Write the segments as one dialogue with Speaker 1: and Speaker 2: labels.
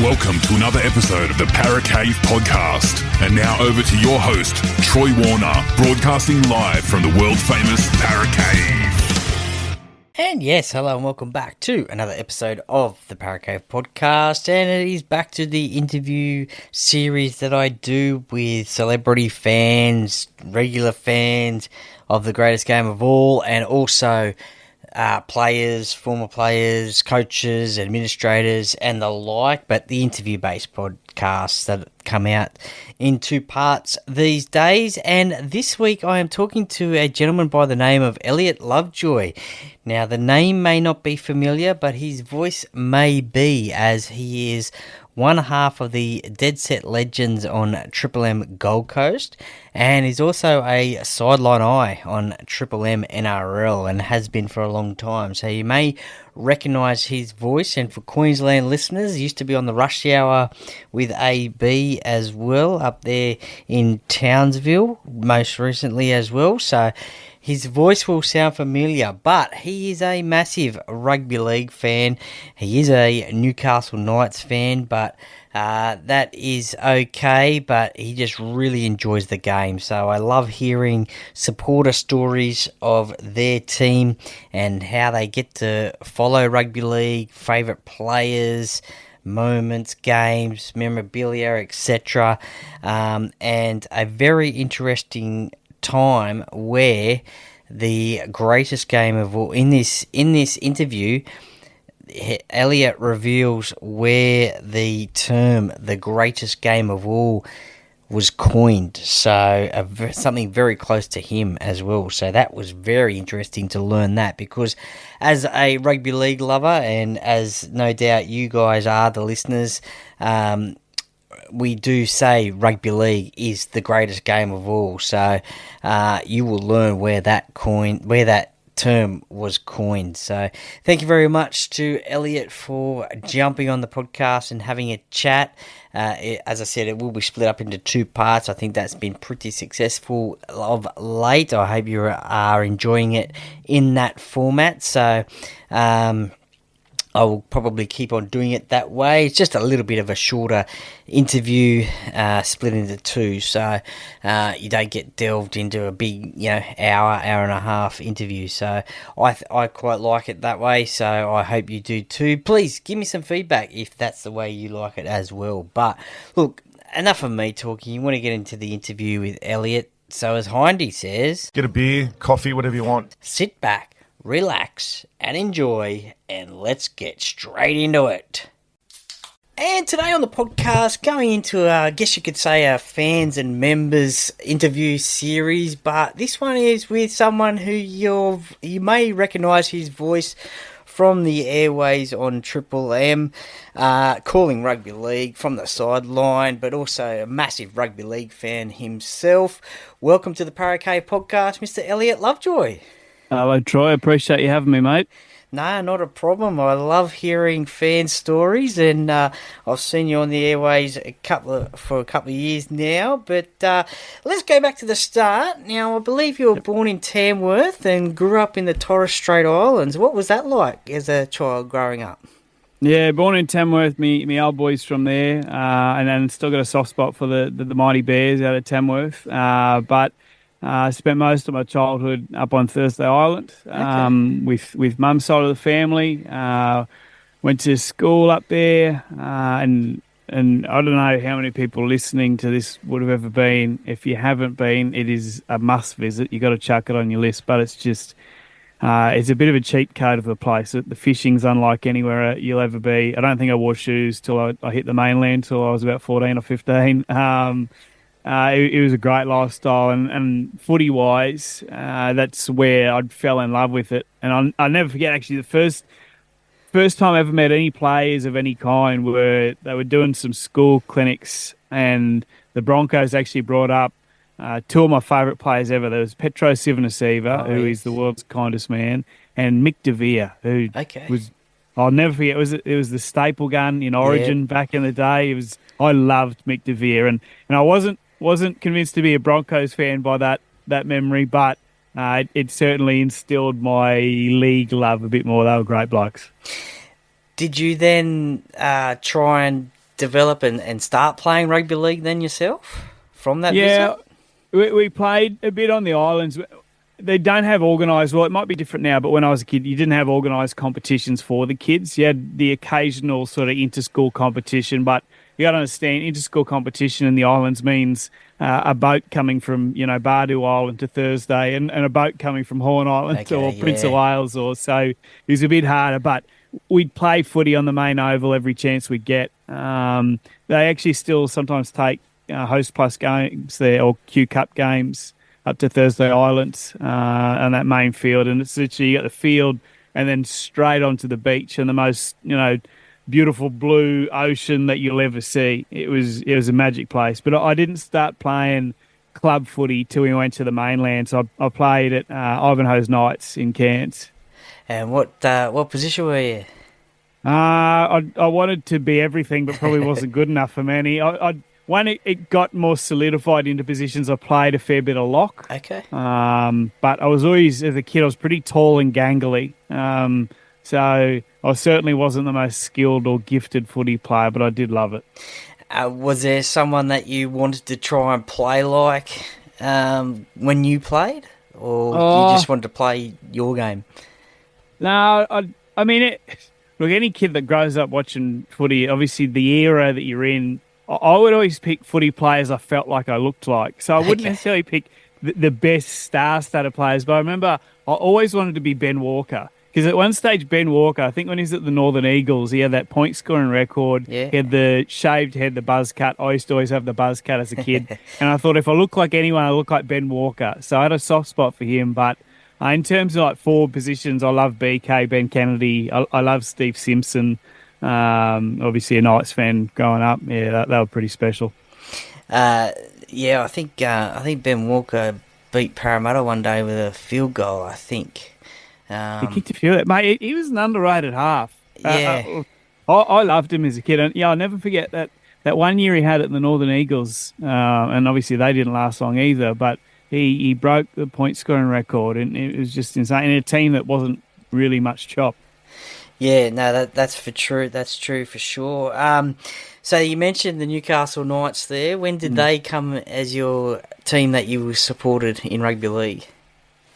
Speaker 1: Welcome to another episode of the Para Cave podcast. And now over to your host, Troy Warner, broadcasting live from the world-famous Para Cave.
Speaker 2: And yes, hello and welcome back to another episode of the Para Cave podcast. And it is back to the interview series that I do with celebrity fans, regular fans of the greatest game of all, and also players, former players, coaches, administrators, and the like, but the interview-based podcasts that come out in two parts these days. And this week I am talking to a gentleman by the name of Elliott Lovejoy. Now, the name may not be familiar, but his voice may be, as he is one half of the Dead Set Legends on Triple M Gold Coast, and is also a sideline eye on Triple M NRL, and has been for a long time. So you may recognise his voice, and for Queensland listeners, he used to be on the Rush Hour with AB as well, up there in Townsville, most recently as well. So his voice will sound familiar, but he is a massive rugby league fan. He is a Newcastle Knights fan, but that is okay, but he just really enjoys the game. So I love hearing supporter stories of their team and how they get to follow rugby league, favourite players, moments, games, memorabilia, etc. And a very interesting time where the greatest game of all, in this interview, Elliott reveals where the term the greatest game of all was coined, so something very close to him as well. So that was very interesting to learn that, because as a rugby league lover, and as no doubt you guys are, the listeners, we do say rugby league is the greatest game of all. So you will learn where that term was coined. So thank you very much to Elliott for jumping on the podcast and having a chat. As I said, it will be split up into two parts. I think that's been pretty successful of late. I hope you are enjoying it in that format. So I will probably keep on doing it that way. It's just a little bit of a shorter interview, split into two, so you don't get delved into a big, hour and a half interview. So I quite like it that way, so I hope you do too. Please give me some feedback if that's the way you like it as well. But look, enough of me talking. You want to get into the interview with Elliott. So as Hindy says,
Speaker 3: get a beer, coffee, whatever you want.
Speaker 2: Sit back, relax and enjoy, and let's get straight into it. And today on the podcast, going into, I guess you could say, a fans and members interview series, but this one is with someone who you may recognise his voice from the airways on Triple M, calling rugby league from the sideline, but also a massive rugby league fan himself. Welcome to the Para Cave podcast, Mr Elliott Lovejoy.
Speaker 4: Hello, Troy. Appreciate you having me, mate.
Speaker 2: No, not a problem. I love hearing fan stories, and I've seen you on the airways for a couple of years now. But let's go back to the start. Now, I believe you were born in Tamworth and grew up in the Torres Strait Islands. What was that like as a child growing up?
Speaker 4: Yeah, born in Tamworth. Me old boy's from there, and then still got a soft spot for the mighty Bears out of Tamworth. But I spent most of my childhood up on Thursday Island, with mum's side of the family. Went to school up there, and I don't know how many people listening to this would have ever been. If you haven't been, it is a must visit. You got to chuck it on your list. But it's just, it's a bit of a cheat code of a place. The fishing's unlike anywhere you'll ever be. I don't think I wore shoes till I hit the mainland till I was about 14 or 15. It was a great lifestyle, and footy-wise, that's where I fell in love with it. And I'll never forget, actually, the first time I ever met any players of any kind were they were doing some school clinics, and the Broncos actually brought up two of my favourite players ever. There was Petro Civoniceva, who is the world's kindest man, and Mick De Vere, who was, I'll never forget, it was the staple gun in Origin back in the day. I loved Mick De Vere, and I wasn't convinced to be a Broncos fan by that memory, but it certainly instilled my league love a bit more. They were great blokes.
Speaker 2: Did you then try and develop and start playing rugby league then yourself from that visit?
Speaker 4: We played a bit on the islands. They don't have organised, well, it might be different now, but when I was a kid, you didn't have organised competitions for the kids. You had the occasional sort of inter-school competition, but you got to understand, inter-school competition in the islands means a boat coming from, Bardu Island to Thursday and a boat coming from Horn Island or Prince of Wales so it was a bit harder, but we'd play footy on the main oval every chance we'd get. They actually still sometimes take Host Plus games there or Q Cup games up to Thursday Island on that main field, and it's literally you got the field and then straight onto the beach and the most beautiful blue ocean that you'll ever see. It was a magic place. But I didn't start playing club footy till we went to the mainland. So I played at Ivanhoe's Knights in Cairns.
Speaker 2: And what position were you?
Speaker 4: I wanted to be everything, but probably wasn't good enough for many. When it got more solidified into positions, I played a fair bit of lock.
Speaker 2: Okay.
Speaker 4: But I was always, as a kid, I was pretty tall and gangly. So I certainly wasn't the most skilled or gifted footy player, but I did love it.
Speaker 2: Was there someone that you wanted to try and play like when you played? Or you just wanted to play your game?
Speaker 4: No, I mean, look, any kid that grows up watching footy, obviously the era that you're in, I would always pick footy players I felt like I looked like. So I wouldn't necessarily pick the best star-studded players, but I remember I always wanted to be Ben Walker. Because at one stage, Ben Walker, I think when he was at the Northern Eagles, he had that point-scoring record. Yeah. He had the shaved head, the buzz cut. I used to always have the buzz cut as a kid. And I thought if I look like anyone, I look like Ben Walker. So I had a soft spot for him. But in terms of like forward positions, I love BK, Ben Kennedy. I love Steve Simpson. Obviously a Knights fan growing up. Yeah, they were pretty special.
Speaker 2: I think Ben Walker beat Parramatta one day with a field goal, I think.
Speaker 4: He kicked a few. Mate, he was an underrated half.
Speaker 2: Yeah.
Speaker 4: I loved him as a kid. And I'll never forget that 1 year he had at the Northern Eagles. And obviously they didn't last long either, but he broke the point scoring record, and it was just insane in a team that wasn't really much chop.
Speaker 2: Yeah, no, that's for true. That's true for sure. So you mentioned the Newcastle Knights there. When did they come as your team that you supported in rugby league?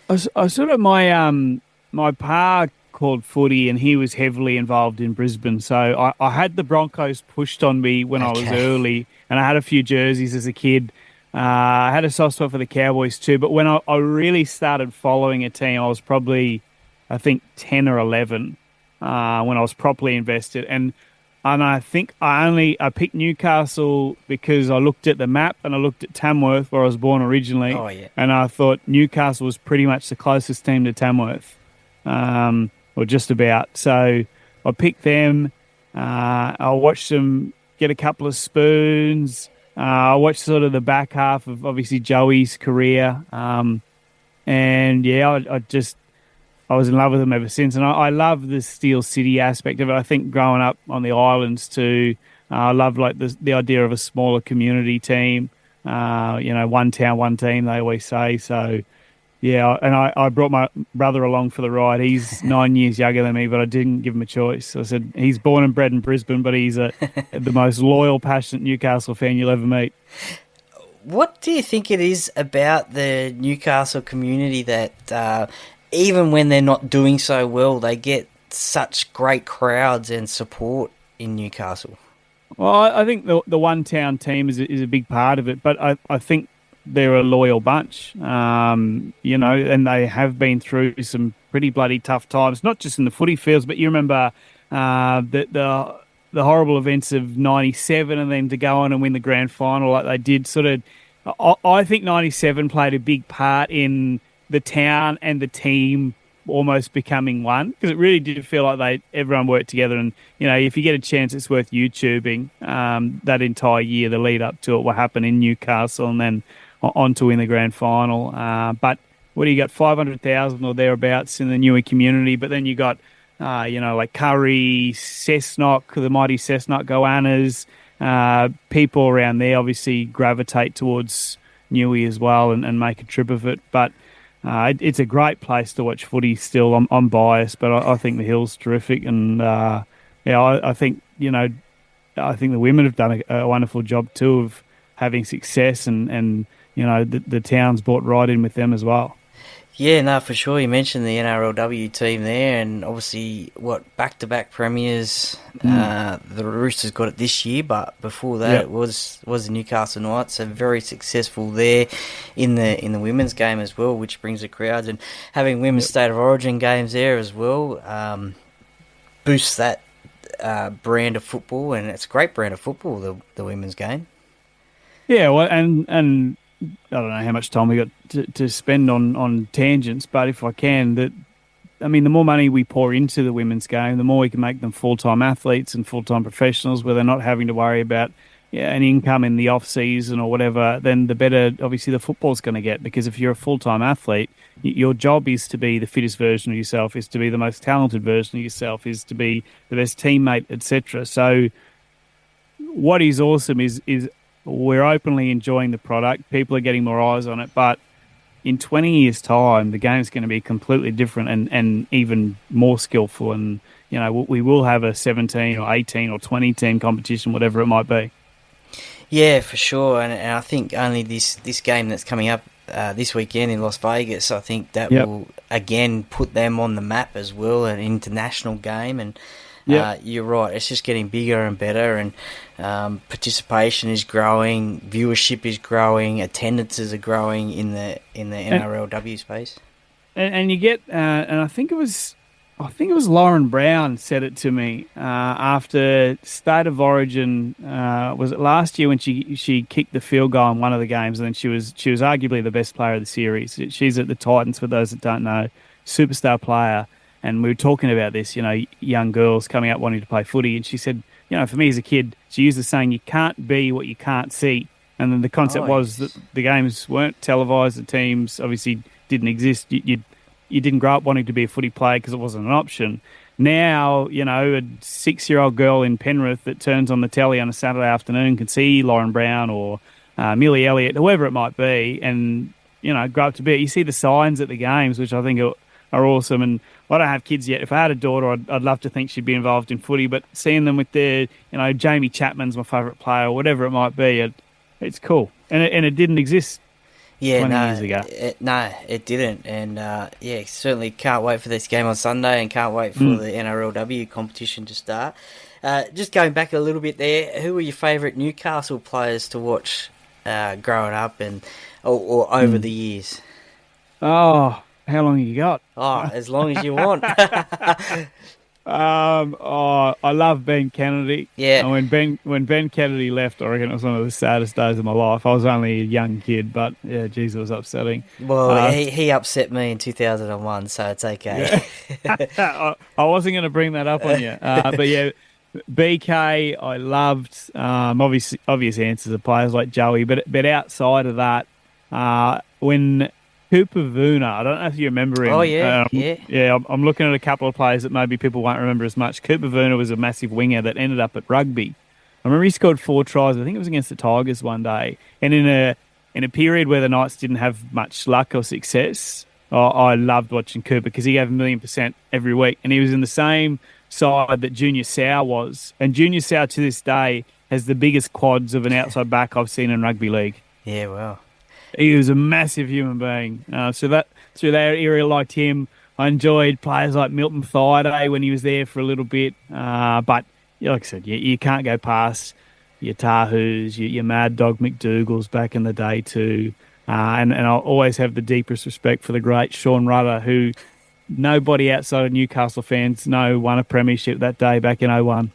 Speaker 4: I sort of my pa called footy, and he was heavily involved in Brisbane. So I had the Broncos pushed on me when I was early, and I had a few jerseys as a kid. I had a soft spot for the Cowboys too. But when I really started following a team, I was probably, I think, 10 or 11 when I was properly invested. And I think I picked Newcastle because I looked at the map and I looked at Tamworth, where I was born originally. Oh, yeah. And I thought Newcastle was pretty much the closest team to Tamworth, or just about. So I picked them. I watched them get a couple of spoons. I watched sort of the back half of obviously Joey's career. And yeah, I was in love with them ever since. And I love the Steel City aspect of it. I think growing up on the islands too, I love like the idea of a smaller community team. One town, one team, they always say. So yeah, and I brought my brother along for the ride. He's 9 years younger than me, but I didn't give him a choice. I said, he's born and bred in Brisbane, but he's the most loyal, passionate Newcastle fan you'll ever meet.
Speaker 2: What do you think it is about the Newcastle community that even when they're not doing so well, they get such great crowds and support in Newcastle?
Speaker 4: Well, I think the one-town team is a big part of it, but I think they're a loyal bunch, and they have been through some pretty bloody tough times, not just in the footy fields, but you remember the horrible events of 97 and then to go on and win the grand final like they did. I think 97 played a big part in the town and the team almost becoming one, because it really did feel like everyone worked together. And if you get a chance, it's worth YouTubing that entire year, the lead up to it, what happened in Newcastle, and then on to win the grand final. But what do you got, 500,000 or thereabouts in the Newey community, but then you got like Curry, Cessnock, the mighty Cessnock Goannas, people around there obviously gravitate towards Newey as well and make a trip of it. But it's a great place to watch footy still. I'm biased, but I think the Hill's terrific. And I think, I think the women have done a wonderful job too of having success, and the town's brought right in with them as well.
Speaker 2: Yeah, no, for sure. You mentioned the NRLW team there, and obviously, back-to-back premiers. The Roosters got it this year, but before that, it was the Newcastle Knights. So very successful there in the women's game as well, which brings the crowds, and having women's state of origin games there as well boosts that brand of football, and it's a great brand of football, the women's game.
Speaker 4: Yeah, well, and I don't know how much time we got to spend on tangents, but if I can, the more money we pour into the women's game, the more we can make them full-time athletes and full-time professionals where they're not having to worry about an income in the off-season or whatever, then the better, obviously, the football's going to get. Because if you're a full-time athlete, your job is to be the fittest version of yourself, is to be the most talented version of yourself, is to be the best teammate, etc. So what is awesome is we're openly enjoying the product. People are getting more eyes on it. But in 20 years' time, the game's going to be completely different and even more skillful. And, we will have a 17 or 18 or 20 team competition, whatever it might be.
Speaker 2: Yeah, for sure. And I think only this game that's coming up this weekend in Las Vegas, I think that will, again, put them on the map as well, an international game. And you're right, it's just getting bigger and better, and participation is growing, viewership is growing, attendances are growing in the NRLW space.
Speaker 4: And you get, and I think it was Lauren Brown said it to me after State of Origin. Was it last year when she kicked the field goal in one of the games, and then she was arguably the best player of the series. She's at the Titans, for those that don't know, superstar player. And we were talking about this, young girls coming up wanting to play footy. And she said, for me as a kid, she used the saying, you can't be what you can't see. And then the concept was that the games weren't televised. The teams obviously didn't exist. You didn't grow up wanting to be a footy player because it wasn't an option. Now, a 6-year-old girl in Penrith that turns on the telly on a Saturday afternoon can see Lauren Brown or Millie Elliott, whoever it might be, and, grow up to be. You see the signs at the games, which I think are awesome. And I don't have kids yet. If I had a daughter, I'd love to think she'd be involved in footy, but seeing them with their, Jamie Chapman's my favourite player, or whatever it might be, it's cool. And it didn't exist 20 years ago.
Speaker 2: It didn't. And, certainly can't wait for this game on Sunday, and can't wait for the NRLW competition to start. Just going back a little bit there, who were your favourite Newcastle players to watch growing up or over the years?
Speaker 4: Oh, how long have you got?
Speaker 2: Oh, as long as you want.
Speaker 4: I love Ben Kennedy.
Speaker 2: Yeah.
Speaker 4: And when Ben Kennedy left, I reckon it was one of the saddest days of my life. I was only a young kid, but yeah, geez, it was upsetting.
Speaker 2: Well, he upset me in 2001, so it's okay.
Speaker 4: Yeah. I wasn't going to bring that up on you, but yeah, BK I loved. Obvious answers of players like Joey, but outside of that, when Cooper Vuna, I don't know if you remember him.
Speaker 2: Oh, yeah,
Speaker 4: Yeah, I'm looking at a couple of players that maybe people won't remember as much. Cooper Vuna was a massive winger that ended up at rugby. I remember he scored 4 tries. I think it was against the Tigers one day. And in a period where the Knights didn't have much luck or success, I loved watching Cooper because he gave 1,000,000% every week. And he was in the same side that Junior Sau was. And Junior Sau to this day has the biggest quads of an outside back I've seen in rugby league.
Speaker 2: Yeah, wow.
Speaker 4: He was a massive human being. So that through that area, I liked him. I enjoyed players like Milton Thaiday when he was there for a little bit. But like I said, you can't go past your Tahoos, your Mad Dog McDougals back in the day too. And I'll always have the deepest respect for the great Sean Rudder, who nobody outside of Newcastle fans know won a premiership that day back in 01.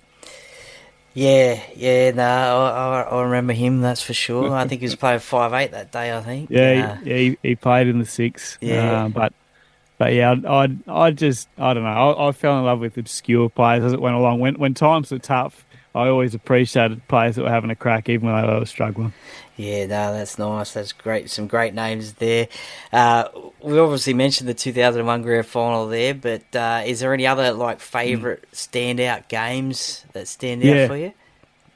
Speaker 2: Yeah, I remember him, that's for sure. I think he was playing 5'8" that day, I think.
Speaker 4: Yeah, he played in the 6.
Speaker 2: Yeah.
Speaker 4: But yeah, I don't know. I fell in love with obscure players as it went along. When times were tough, I always appreciated players that were having a crack, even when they were struggling.
Speaker 2: Yeah, no, that's nice. That's great. Some great names there. We obviously mentioned the 2001 grand final there, but is there any other favourite standout games that stand out for you?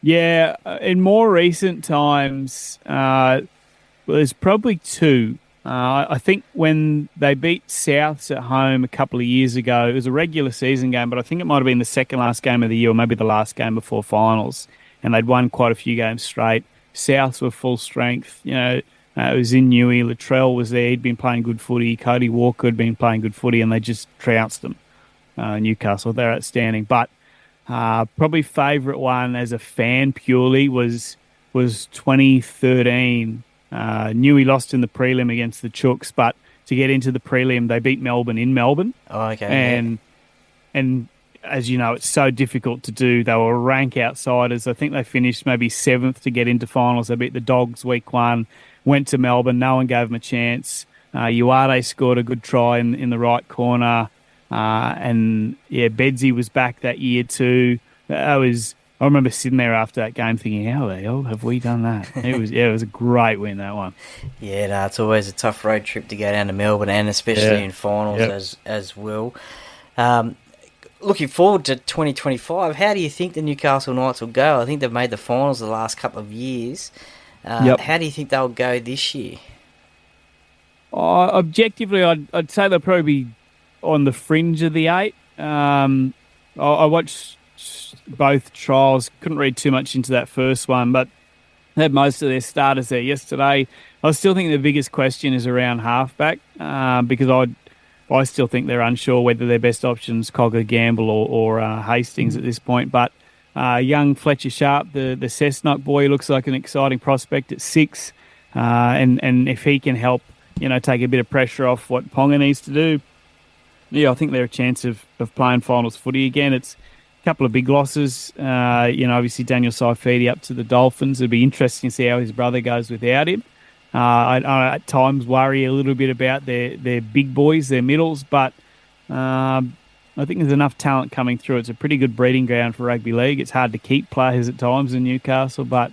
Speaker 4: Yeah, in more recent times, there's probably 2. I think when they beat Souths at home a couple of years ago, it was a regular season game, but I think it might have been the second last game of the year or maybe the last game before finals. and they'd won quite a few games straight. Souths were full strength. It was in Newey. Latrell was there. He'd been playing good footy. Cody Walker had been playing good footy, and they just trounced them. Newcastle, they're outstanding. But probably favourite one as a fan purely was 2013. Newey lost in the prelim against the Chooks, but to get into the prelim, they beat Melbourne in Melbourne.
Speaker 2: Oh, okay.
Speaker 4: And as you know, it's so difficult to do. They were rank outsiders. I think they finished maybe 7th to get into finals. They beat the Dogs week 1, went to Melbourne. No one gave them a chance. Uade scored a good try in the right corner. Bedsy was back that year too. I remember sitting there after that game thinking, how the hell have we done that? It was a great win, that one.
Speaker 2: Yeah, no, it's always a tough road trip to go down to Melbourne, and especially in finals as well. Looking forward to 2025, how do you think the Newcastle Knights will go? I think they've made the finals the last couple of years. How do you think they'll go this year?
Speaker 4: Objectively, I'd say they'll probably be on the fringe of the 8. I watched both trials, couldn't read too much into that first one, but they had most of their starters there yesterday. I still think the biggest question is around halfback, because I still think they're unsure whether their best option's Cogger, Gamble or Hastings at this point. But young Fletcher Sharp, the Cessnock boy, looks like an exciting prospect at 6. And if he can help, take a bit of pressure off what Ponga needs to do, I think they're a chance of playing finals footy again. It's a couple of big losses. Obviously Daniel Saifidi up to the Dolphins. It'd be interesting to see how his brother goes without him. I at times worry a little bit about their big boys, their middles, but I think there's enough talent coming through. It's a pretty good breeding ground for rugby league. It's hard to keep players at times in Newcastle, but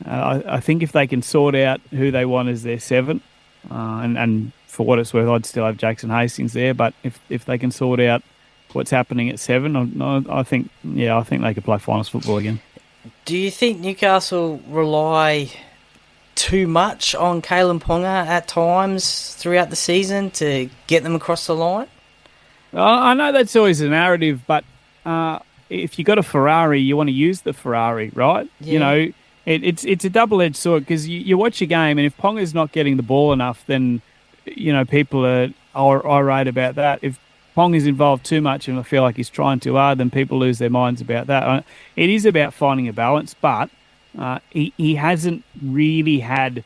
Speaker 4: I think if they can sort out who they want as their 7, and for what it's worth, I'd still have Jackson Hastings there, but if they can sort out what's happening at 7, I think they could play finals football again.
Speaker 2: Do you think Newcastle rely too much on Kalen Ponga at times throughout the season to get them across the line?
Speaker 4: I know that's always a narrative, but if you got a Ferrari, you want to use the Ferrari, right?
Speaker 2: Yeah.
Speaker 4: It's a double-edged sword, because you watch a game, and if Ponga's not getting the ball enough, then people are irate about that. If Ponga's involved too much and I feel like he's trying too hard, then people lose their minds about that. It is about finding a balance, but he hasn't really had,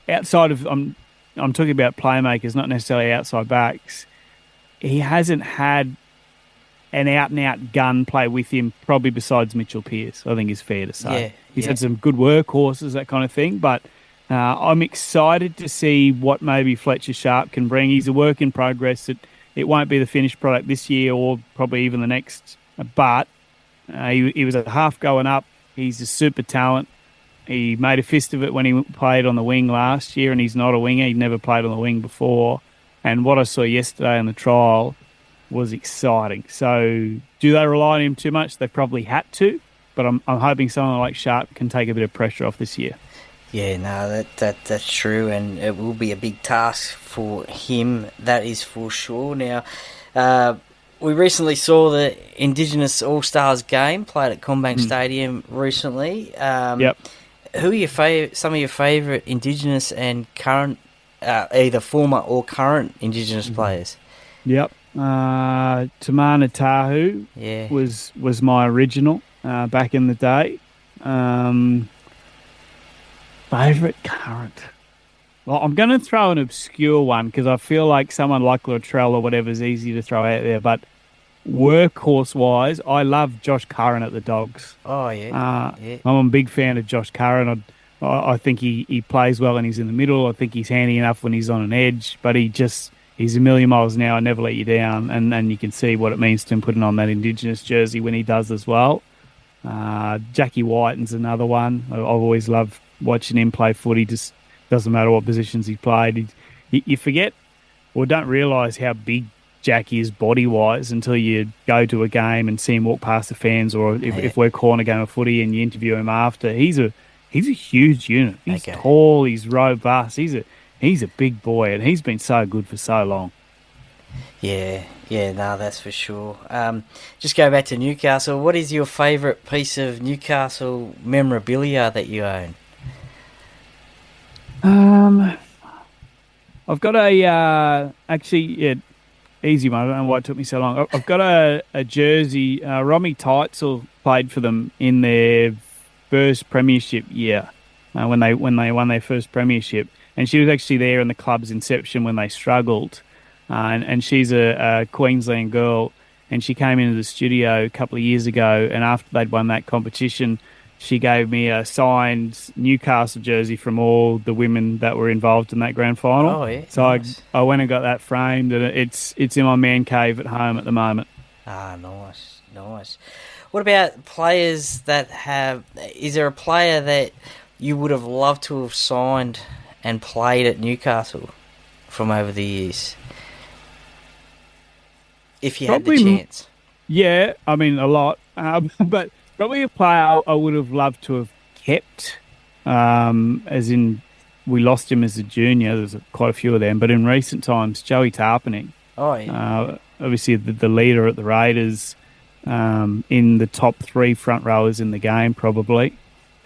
Speaker 4: outside of, I'm talking about playmakers, not necessarily outside backs, he hasn't had an out-and-out gun play with him, probably besides Mitchell Pearce, I think is fair to say. He's had some good workhorses, that kind of thing, but I'm excited to see what maybe Fletcher Sharp can bring. He's a work in progress. It won't be the finished product this year or probably even the next, but he was a half going up. He's a super talent. He made a fist of it when he played on the wing last year, and he's not a winger. He'd never played on the wing before. And what I saw yesterday in the trial was exciting. So do they rely on him too much? They probably had to, but I'm hoping someone like Sharp can take a bit of pressure off this year.
Speaker 2: Yeah, no, that's true, and it will be a big task for him, that is for sure. Now, we recently saw the Indigenous All-Stars game played at CommBank Stadium recently. Who are some of your favourite Indigenous and current, either former or current Indigenous players?
Speaker 4: Tamana Tahu was my original back in the day. Favourite current? Well, I'm going to throw an obscure one because I feel like someone like Latrell or whatever is easy to throw out there. But workhorse-wise, I love Josh Curran at the Dogs.
Speaker 2: Oh, yeah.
Speaker 4: I'm a big fan of Josh Curran. I think he plays well when he's in the middle. I think he's handy enough when he's on an edge. But he's a million miles an hour, never let you down. And you can see what it means to him putting on that Indigenous jersey when he does as well. Jackie Whiten's another one. I've always loved watching him play footy. Just doesn't matter what positions he played. You forget or don't realise how big Jackie is body-wise until you go to a game and see him walk past the fans, or if we're calling a game of footy and you interview him after. He's a huge unit. He's tall, he's robust, he's a big boy, and he's been so good for so long.
Speaker 2: Yeah, Yeah, no, that's for sure. Just go back to Newcastle. What is your favourite piece of Newcastle memorabilia that you own?
Speaker 4: I've got easy one. I don't know why it took me so long. I've got a jersey. Romy Teitzel played for them in their first premiership year, when they won their first premiership, and she was actually there in the club's inception when they struggled, and she's a Queensland girl, and she came into the studio a couple of years ago, and after they'd won that competition, she gave me a signed Newcastle jersey from all the women that were involved in that grand final.
Speaker 2: Oh, yeah.
Speaker 4: So
Speaker 2: Nice.
Speaker 4: I went and got that framed, and it's in my man cave at home at the moment.
Speaker 2: Ah, nice, nice. What about players that have... Is there a player that you would have loved to have signed and played at Newcastle from over the years? If you had the
Speaker 4: Probably,
Speaker 2: chance.
Speaker 4: yeah, I mean, a lot. But probably a player I would have loved to have kept, as in we lost him as a junior. There's quite a few of them. But in recent times, Joey Tarpening,
Speaker 2: Oh, yeah.
Speaker 4: obviously the leader at the Raiders, in the top three front rowers in the game probably.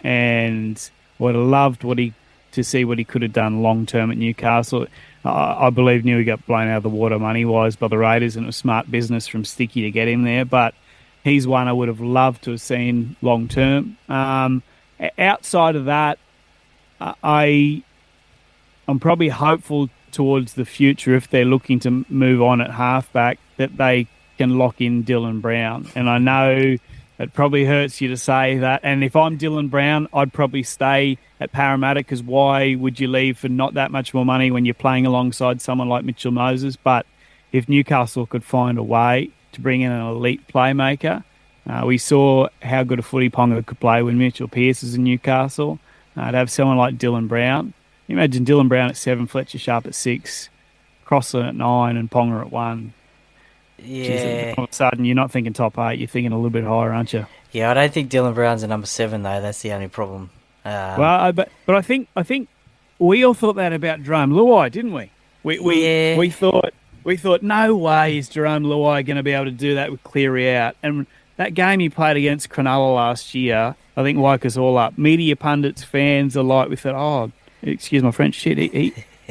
Speaker 4: And would have loved to see what he could have done long term at Newcastle. I believe he got blown out of the water money wise by the Raiders, and it was smart business from Sticky to get him there. But he's one I would have loved to have seen long term. Outside of that, I'm probably hopeful towards the future if they're looking to move on at halfback that they can lock in Dylan Brown. And I know it probably hurts you to say that. And if I'm Dylan Brown, I'd probably stay at Parramatta, because why would you leave for not that much more money when you're playing alongside someone like Mitchell Moses? But if Newcastle could find a way to bring in an elite playmaker, we saw how good a footy Ponga could play when Mitchell Pearce is in Newcastle. To have someone like Dylan Brown, you imagine Dylan Brown at 7, Fletcher Sharp at 6, Crossland at 9, and Ponga at 1.
Speaker 2: Yeah.
Speaker 4: Jeez, all of a sudden, you're not thinking top 8, you're thinking a little bit higher, aren't you?
Speaker 2: Yeah, I don't think Dylan Brown's a number 7, though. That's the only problem.
Speaker 4: But I think we all thought that about Jerome Luai, didn't we?
Speaker 2: Yeah.
Speaker 4: We thought no way is Jerome Luai going to be able to do that with Cleary out. And that game he played against Cronulla last year, I think woke us all up. Media pundits, fans alike, we thought, oh, excuse my French, shit,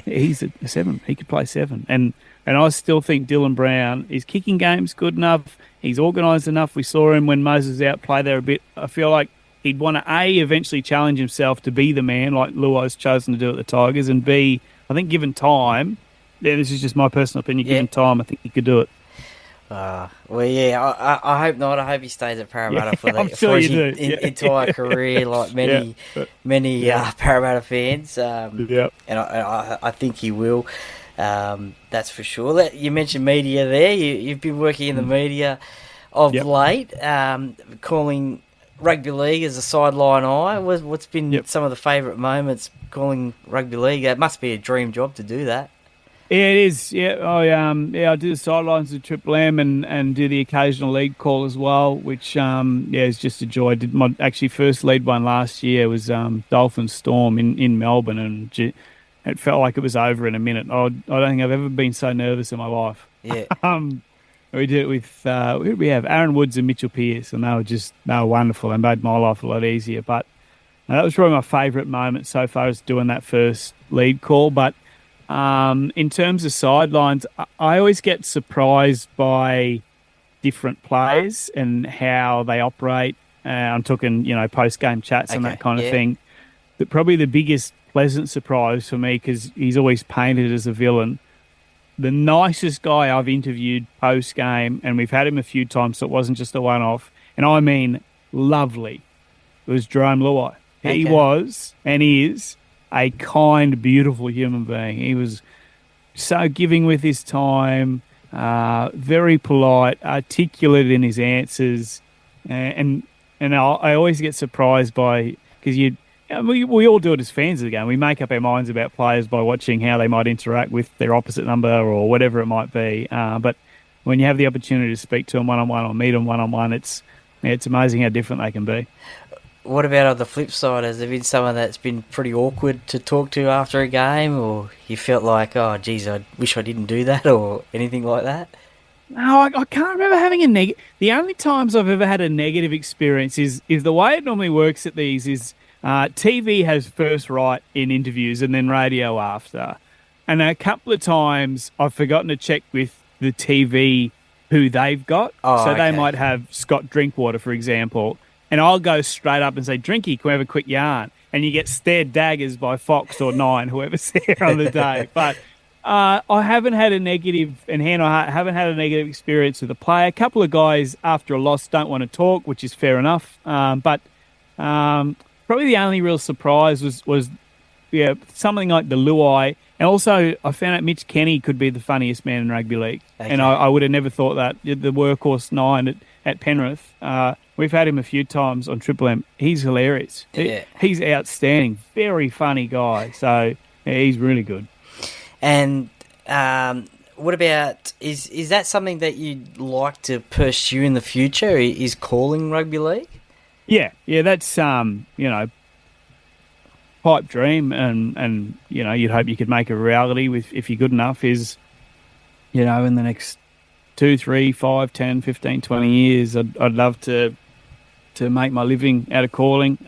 Speaker 4: he's a 7. He could play 7. And I still think Dylan Brown, his kicking game's good enough. He's organised enough. We saw him when Moses was out play there a bit. I feel like he'd want to, A, eventually challenge himself to be the man like Luai's chosen to do at the Tigers, and B, I think given time, yeah, this is just my personal opinion, given time, I think he could do it.
Speaker 2: Well, yeah, I hope not. I hope he stays at Parramatta for his entire career, like many Parramatta fans. And I think he will. That's for sure. You mentioned media there. You've been working in the media of late, calling rugby league as a sideline eye. What's been some of the favourite moments calling rugby league? It must be a dream job to do that.
Speaker 4: Yeah, it is. Yeah, I do the sidelines of Triple M and do the occasional lead call as well, which is just a joy. I did my actually first lead one last year was Dolphin Storm in Melbourne, and it felt like it was over in a minute. I don't think I've ever been so nervous in my life.
Speaker 2: Yeah.
Speaker 4: We did it with who did we have? Aaron Woods and Mitchell Pearce, and they were wonderful. They made my life a lot easier. But that was probably my favourite moment so far, is doing that first lead call. But in terms of sidelines, I always get surprised by different players and how they operate. I'm talking, post-game chats and that kind of thing. But probably the biggest pleasant surprise for me, because he's always painted as a villain, the nicest guy I've interviewed post-game, and we've had him a few times, so it wasn't just a one-off, and I mean lovely, it was Jerome Luai. Okay. He was, and he is, a kind, beautiful human being. He was so giving with his time, very polite, articulate in his answers, and I always get surprised by, because we all do it as fans of the game. We make up our minds about players by watching how they might interact with their opposite number or whatever it might be. But when you have the opportunity to speak to them one-on-one or meet them one-on-one, it's amazing how different they can be.
Speaker 2: What about on the flip side? Has there been someone that's been pretty awkward to talk to after a game, or you felt like, oh, geez, I wish I didn't do that, or anything like that?
Speaker 4: No, I can't remember having a negative. The only times I've ever had a negative experience is the way it normally works at these is TV has first right in interviews and then radio after. And a couple of times I've forgotten to check with the TV who they've got.
Speaker 2: Oh,
Speaker 4: So they
Speaker 2: okay.
Speaker 4: might have Scott Drinkwater, for example, and I'll go straight up and say, Drinky, can we have a quick yarn? And you get stared daggers by Fox or Nine, whoever's there on the day. But I haven't had a negative, and Hannah, I haven't had a negative experience with a player. A couple of guys after a loss don't want to talk, which is fair enough. But probably the only real surprise was something like the Luai. And also, I found out Mitch Kenny could be the funniest man in rugby league.
Speaker 2: Okay.
Speaker 4: And I would have never thought that. The workhorse 9 at Penrith, we've had him a few times on Triple M. He's hilarious.
Speaker 2: Yeah.
Speaker 4: He's outstanding. Very funny guy. So, yeah, he's really good.
Speaker 2: And what about, is that something that you'd like to pursue in the future, is calling rugby league?
Speaker 4: Yeah, that's, pipe dream, and you'd hope you could make a reality with, if you're good enough, is, in the next 2, 3, 5, 10, 15, 20 years, I'd love to make my living out of calling.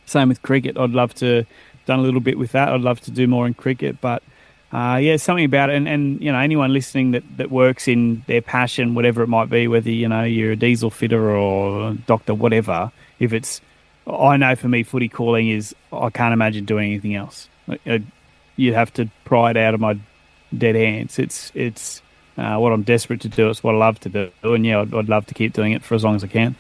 Speaker 4: Same with cricket. I'd love to done a little bit with that. I'd love to do more in cricket, but something about it. And anyone listening that works in their passion, whatever it might be, whether you're a diesel fitter or a doctor, whatever. I know for me, footy calling is, I can't imagine doing anything else. You'd have to pry it out of my dead hands. It's what I'm desperate to do. It's what I love to do, and I'd love to keep doing it for as long as I can.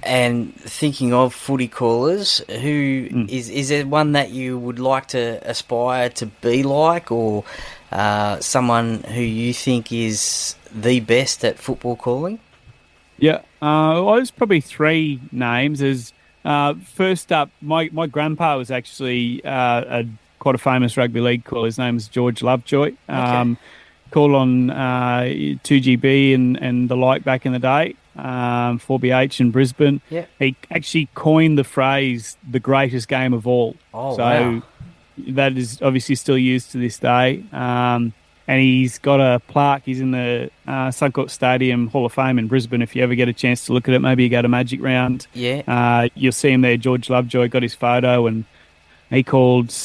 Speaker 2: And thinking of footy callers, who is there one that you would like to aspire to be like, or someone who you think is the best at football calling?
Speaker 4: Yeah, there's probably 3 names. As first up, my grandpa was actually quite a famous rugby league caller. His name is George Lovejoy.
Speaker 2: Okay.
Speaker 4: Called on 2GB and the like back in the day. 4BH in Brisbane.
Speaker 2: Yeah.
Speaker 4: He actually coined the phrase "the greatest game of all."
Speaker 2: Oh,
Speaker 4: so
Speaker 2: wow.
Speaker 4: that is obviously still used to this day. And he's got a plaque. He's in the Suncorp Stadium Hall of Fame in Brisbane. If you ever get a chance to look at it, maybe you go to Magic Round.
Speaker 2: Yeah.
Speaker 4: You'll see him there. George Lovejoy got his photo, and he called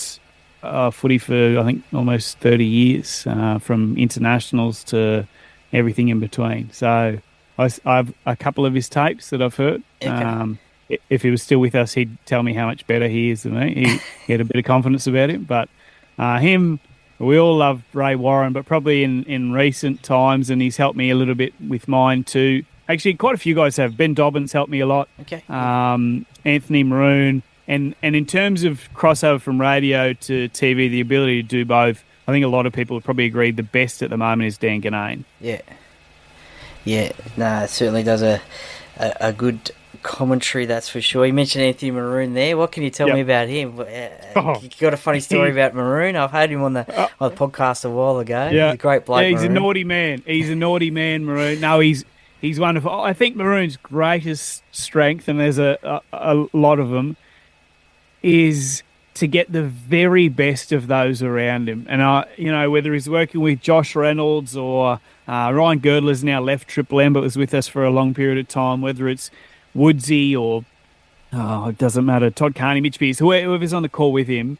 Speaker 4: footy for, I think, almost 30 years, from internationals to everything in between. So I have a couple of his tapes that I've heard.
Speaker 2: Okay.
Speaker 4: If he was still with us, he'd tell me how much better he is than me. He had a bit of confidence about him. But him, we all love Ray Warren, but probably in recent times, and he's helped me a little bit with mine too. Actually, quite a few guys have. Ben Dobbins helped me a lot.
Speaker 2: Okay.
Speaker 4: Anthony Maroon. And in terms of crossover from radio to TV, the ability to do both, I think a lot of people would probably agree the best at the moment is Dan Ganane.
Speaker 2: Yeah. Yeah, no, it certainly does a good commentary, that's for sure. You mentioned Anthony Maroon there. What can you tell me about him? You got a funny story about Maroon? I've heard him on the podcast a while ago.
Speaker 4: Yeah.
Speaker 2: He's a great bloke,
Speaker 4: he's
Speaker 2: Maroon.
Speaker 4: a naughty man. He's a naughty man, Maroon. No, he's wonderful. I think Maroon's greatest strength, and there's a lot of them, is to get the very best of those around him. And, whether he's working with Josh Reynolds or Ryan Girdler's now left Triple M but was with us for a long period of time, whether it's Woodsy or, it doesn't matter, Todd Carney, Mitch Pearce, whoever's on the call with him,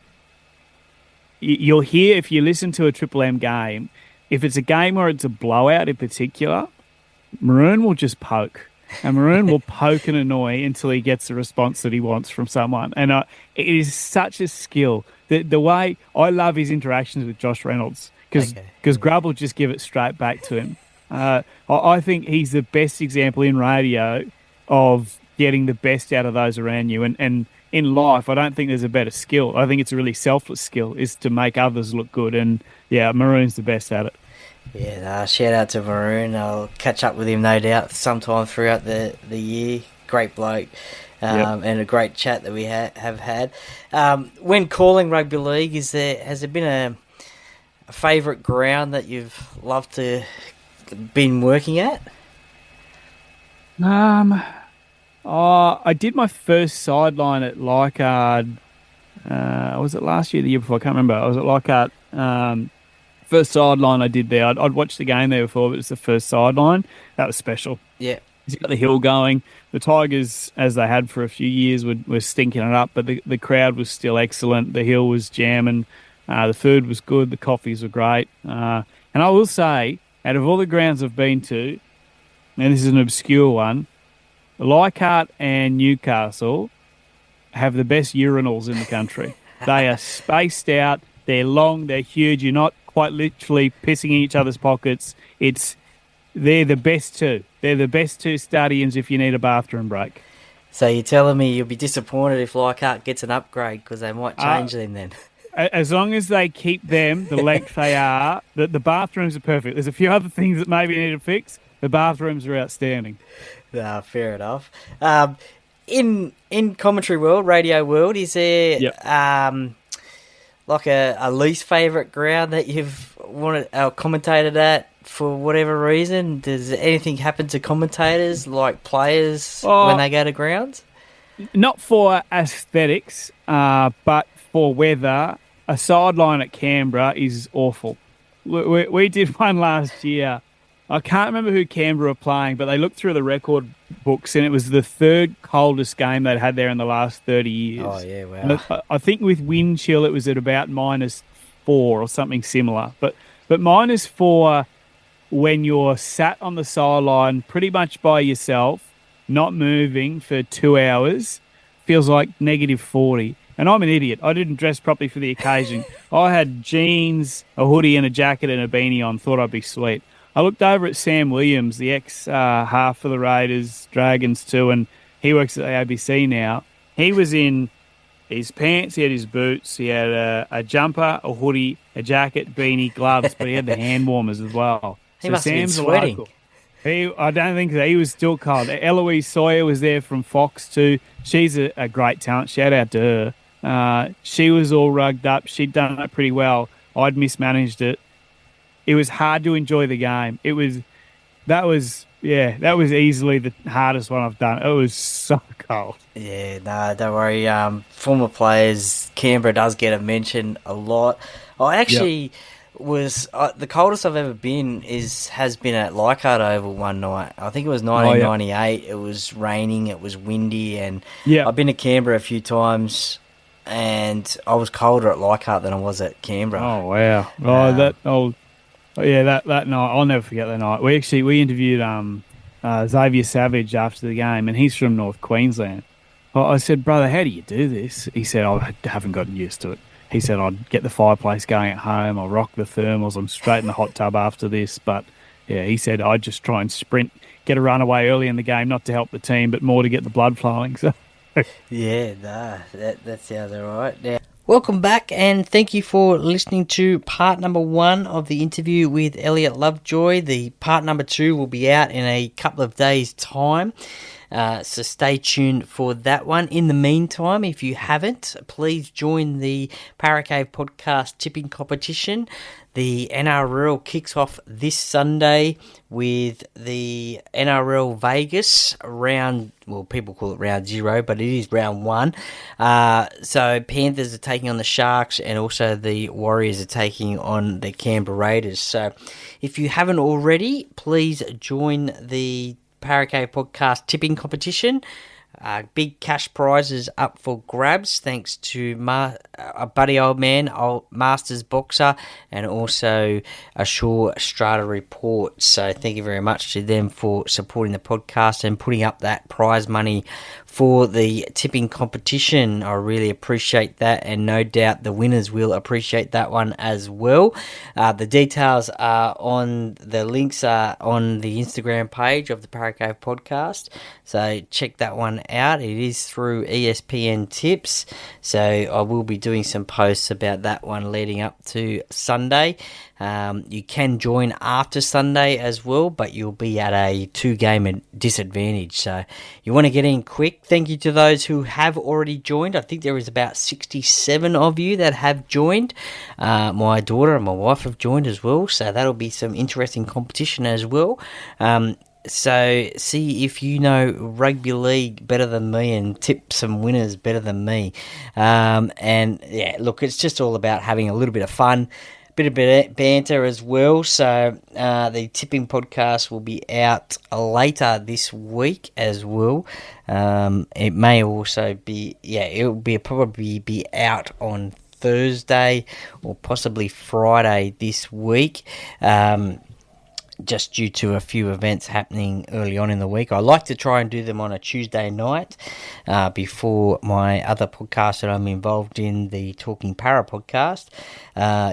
Speaker 4: you'll hear, if you listen to a Triple M game, if it's a game where it's a blowout in particular, Maroon will just poke. And Maroon will poke and annoy until he gets the response that he wants from someone. And it is such a skill. The way I love his interactions with Josh Reynolds, because Grubb will just give it straight back to him. I think he's the best example in radio of getting the best out of those around you. And in life, I don't think there's a better skill. I think it's a really selfless skill, is to make others look good. And, yeah, Maroon's the best at it.
Speaker 2: Yeah, shout out to Maroon. I'll catch up with him, no doubt, sometime throughout the year. Great bloke, and a great chat that we have had. When calling rugby league, has there been a favourite ground that you've loved to been working at?
Speaker 4: I did my first sideline at Leichhardt. Was it last year or the year before? I can't remember. I was at Leichhardt First sideline I did there. I'd watched the game there before, but it's the first sideline. That was special.
Speaker 2: Yeah.
Speaker 4: He's got the hill going. The Tigers, as they had for a few years, were stinking it up, but the crowd was still excellent. The hill was jamming. The food was good. The coffees were great. And I will say, out of all the grounds I've been to, and this is an obscure one, Leichhardt and Newcastle have the best urinals in the country. They are spaced out. They're long. They're huge. You're not quite literally pissing in each other's pockets. They're the best two. They're the best two stadiums if you need a bathroom break.
Speaker 2: So you're telling me you'll be disappointed if Leichhardt gets an upgrade because they might change them then?
Speaker 4: As long as they keep them the length they are, the bathrooms are perfect. There's a few other things that maybe need to fix. The bathrooms are outstanding.
Speaker 2: No, fair enough. In commentary world, radio world, is there like a least favourite ground that you've wanted commentated at for whatever reason? Does anything happen to commentators, like players, when they go to grounds?
Speaker 4: Not for aesthetics, but for weather. A sideline at Canberra is awful. We did one last year. I can't remember who Canberra were playing, but they looked through the record books and it was the third coldest game they'd had there in the last 30 years.
Speaker 2: Oh, yeah, wow.
Speaker 4: And I think with wind chill it was at about -4 or something similar. But -4 when you're sat on the sideline pretty much by yourself, not moving for 2 hours, feels like -40. And I'm an idiot. I didn't dress properly for the occasion. I had jeans, a hoodie and a jacket and a beanie on, thought I'd be sweet. I looked over at Sam Williams, the ex-half for the Raiders, Dragons too, and he works at the ABC now. He was in his pants, he had his boots, he had a jumper, a hoodie, a jacket, beanie, gloves, but he had the hand warmers as well.
Speaker 2: He must have been sweating.
Speaker 4: I don't think so. He was still cold. Eloise Sawyer was there from Fox too. She's a great talent. Shout out to her. She was all rugged up. She'd done it pretty well. I'd mismanaged it. It was hard to enjoy the game. That was easily the hardest one I've done. It was so cold.
Speaker 2: Yeah, no, don't worry. Former players, Canberra does get a mention a lot. I actually was the coldest I've ever been has been at Leichhardt Oval one night. I think it was 1998. It was raining. It was windy, and I've been to Canberra a few times, and I was colder at Leichhardt than I was at Canberra.
Speaker 4: Oh wow! That night I'll never forget that night. We interviewed Xavier Savage after the game, and he's from North Queensland. I said, brother, how do you do this? He said, I haven't gotten used to it. He said, I'd get the fireplace going at home, I'll rock the thermals, I'm straight in the hot tub after this. But, yeah, he said, I'd just try and sprint, get a run away early in the game, not to help the team, but more to get the blood flowing. So,
Speaker 2: yeah, that sounds all right. Yeah. Welcome back, and thank you for listening to part number 1 of the interview with Elliott Lovejoy. The part number 2 will be out in a couple of days' time. So stay tuned for that one. In the meantime, if you haven't, please join the Paracave Podcast tipping competition. The NRL kicks off this Sunday with the NRL Vegas round, well, people call it round 0, but it is round 1. So Panthers are taking on the Sharks, and also the Warriors are taking on the Canberra Raiders. So if you haven't already, please join the Paracave Podcast tipping competition. Big cash prizes up for grabs, thanks to a buddy old man, Masters Boxer, and also Assure Strata Report. So thank you very much to them for supporting the podcast and putting up that prize money for the tipping competition. I really appreciate that, and no doubt the winners will appreciate that one as well. The details are the links are on the Instagram page of the Paracave Podcast, so check that one out. It is through ESPN Tips, so I will be doing some posts about that one leading up to Sunday. You can join after Sunday as well, but you'll be at a 2-game disadvantage, so you want to get in quick. Thank you to those who have already joined. I think there is about 67 of you that have joined. My daughter and my wife have joined as well, so that'll be some interesting competition as well. So see if you know rugby league better than me and tip some winners better than me. And yeah, look, it's just all about having a little bit of fun. bit of banter as well. So the tipping podcast will be out later this week as well. It may also be, it will probably be out on Thursday or possibly Friday this week. Just due to a few events happening early on in the week. I like to try and do them on a Tuesday night before my other podcast that I'm involved in, the Talking Para podcast.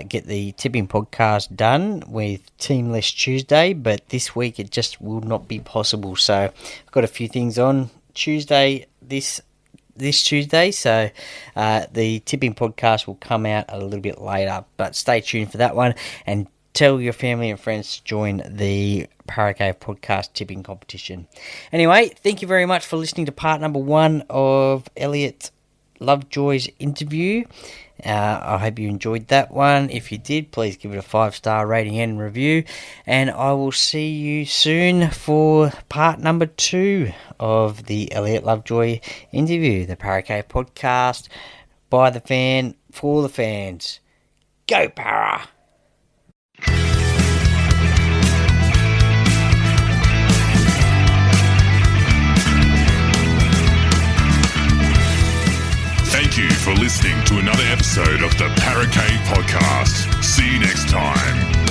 Speaker 2: Get the tipping podcast done with Teamless Tuesday, but this week it just will not be possible. So I've got a few things on Tuesday this Tuesday, so the tipping podcast will come out a little bit later, but stay tuned for that one, and tell your family and friends to join the Paracave podcast tipping competition. Anyway, thank you very much for listening to part number 1 of Elliott Lovejoy's interview. I hope you enjoyed that one. If you did, please give it a 5-star rating and review, and I will see you soon for part number 2 of the Elliott Lovejoy interview, the Paracave podcast, by the fan, for the fans. Go Para!
Speaker 1: Thank you for listening to another episode of the Paracave Podcast. See you next time.